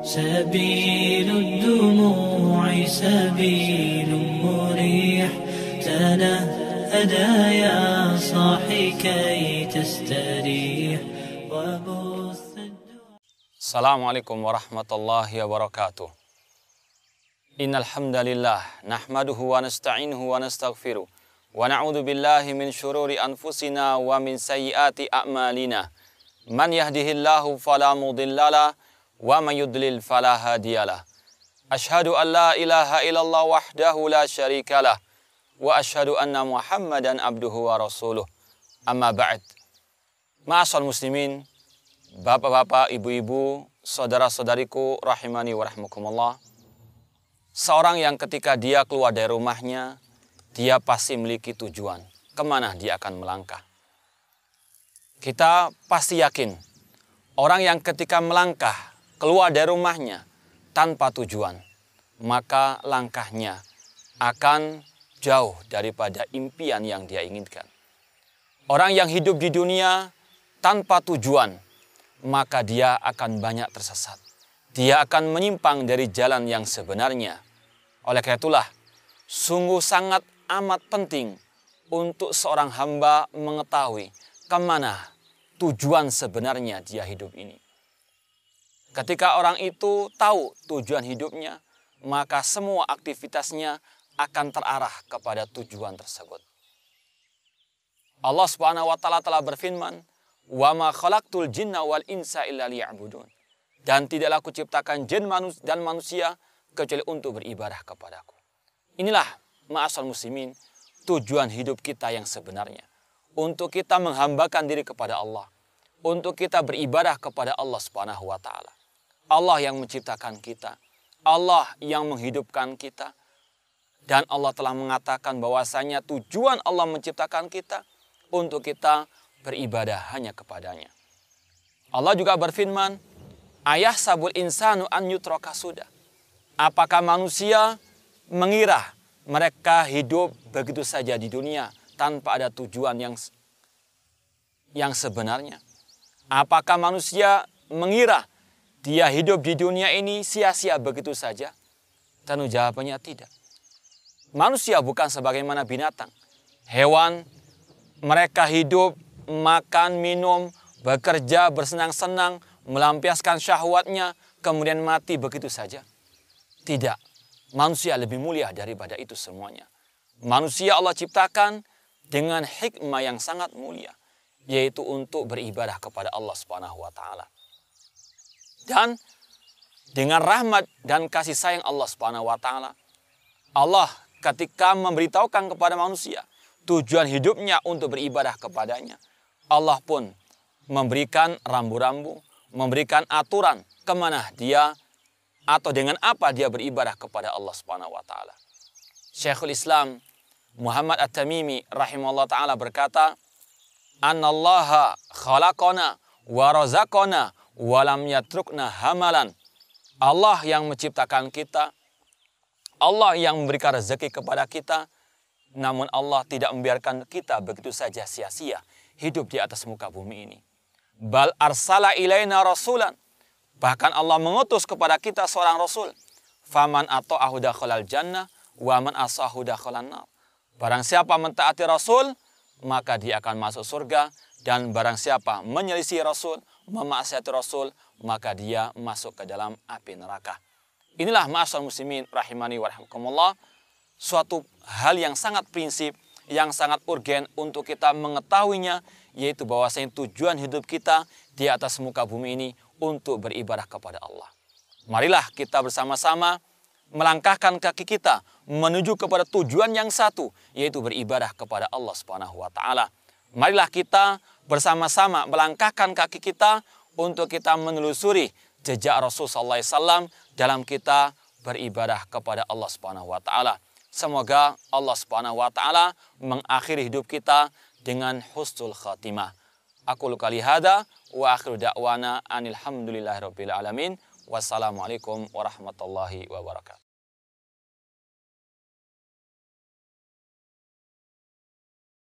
سبيل الدموع سبيل مريح تنهدى يا صاحي كي تستريح وبث. Assalamualaikum warahmatullahi wabarakatuh. Innal hamdalillah nahmaduhu wa nasta'inuhu wa nastaghfiruh wa na'udzu billahi min syururi anfusina wa min sayyiati a'malina. Man yahdihillahu fala mudhillalah wa man yudlil fala hadiyalah. Asyhadu an la ilaha illallah wahdahu la syarikalah wa asyhadu anna Muhammadan abduhu wa rasuluh. Amma ba'd. Ma'asal muslimin, bapak-bapak, ibu-ibu, saudara-saudariku rahimani wa rahmakumullah. Seorang yang ketika dia keluar dari rumahnya, dia pasti memiliki tujuan kemana dia akan melangkah. Kita pasti yakin orang yang ketika melangkah keluar dari rumahnya tanpa tujuan, maka langkahnya akan jauh daripada impian yang dia inginkan. Orang yang hidup di dunia tanpa tujuan, maka dia akan banyak tersesat. Dia akan menyimpang dari jalan yang sebenarnya. Oleh karena itulah, sungguh sangat amat penting untuk seorang hamba mengetahui kemana tujuan sebenarnya dia hidup ini. Ketika orang itu tahu tujuan hidupnya, maka semua aktivitasnya akan terarah kepada tujuan tersebut. Allah Subhanahu wa taala telah berfirman, "Wa ma khalaqtul jinna wal insa illa liya'budun." Dan tidaklah aku ciptakan jin dan manusia kecuali untuk beribadah kepadaku. Inilah ma'asal muslimin, tujuan hidup kita yang sebenarnya. Untuk kita menghambakan diri kepada Allah. Untuk kita beribadah kepada Allah Subhanahu wa taala. Allah yang menciptakan kita. Allah yang menghidupkan kita. Dan Allah telah mengatakan bahwasanya tujuan Allah menciptakan kita untuk kita beribadah hanya kepadanya. Allah juga berfirman, "Ayah sabul insanu an yutraka sudah." Apakah manusia mengira mereka hidup begitu saja di dunia tanpa ada tujuan yang sebenarnya? Apakah manusia mengira dia hidup di dunia ini sia-sia begitu saja? Tentu jawabannya tidak. Manusia bukan sebagaimana binatang. Hewan, mereka hidup, makan, minum, bekerja, bersenang-senang, melampiaskan syahwatnya, kemudian mati begitu saja. Tidak. Manusia lebih mulia daripada itu semuanya. Manusia Allah ciptakan dengan hikmah yang sangat mulia, yaitu untuk beribadah kepada Allah Subhanahu wa taala. Dan dengan rahmat dan kasih sayang Allah Subhanahu wa taala, Allah ketika memberitahukan kepada manusia tujuan hidupnya untuk beribadah kepadanya, Allah pun memberikan rambu-rambu, memberikan aturan kemana dia atau dengan apa dia beribadah kepada Allah Subhanahu wa taala. Syekhul Islam Muhammad At-Tamimi rahimahullah taala berkata, "Annallaha khalaqana wa razaqana wa lam yatrukna hamalan." Allah yang menciptakan kita, Allah yang memberikan rezeki kepada kita, namun Allah tidak membiarkan kita begitu saja sia-sia hidup di atas muka bumi ini. Bal arsala ilaina rasulan. Bahkan Allah mengutus kepada kita seorang rasul. Faman ata'ahu dakhalal jannah wa man asahu dakhalan nar. Barang siapa mentaati rasul, maka dia akan masuk surga, dan barang siapa menyelisih rasul, memaksiati rasul, maka dia masuk ke dalam api neraka. Inilah ma'asal muslimin rahimani wa rahmakumullah, suatu hal yang sangat prinsip, yang sangat urgen untuk kita mengetahuinya, yaitu bahwasanya tujuan hidup kita di atas muka bumi ini untuk beribadah kepada Allah. Marilah kita bersama-sama melangkahkan kaki kita menuju kepada tujuan yang satu, yaitu beribadah kepada Allah Subhanahu wa taala. Marilah kita bersama-sama melangkahkan kaki kita untuk kita menelusuri jejak Rasul sallallahu alaihi wasallam dalam kita beribadah kepada Allah Subhanahu wa taala. Semoga Allah Subhanahu wa taala mengakhiri hidup kita dengan husnul khatimah. Aqulu qali hada wa akhiru da'wana anil hamdulillahirabbil alamin. Wassalamualaikum warahmatullahi wabarakatuh.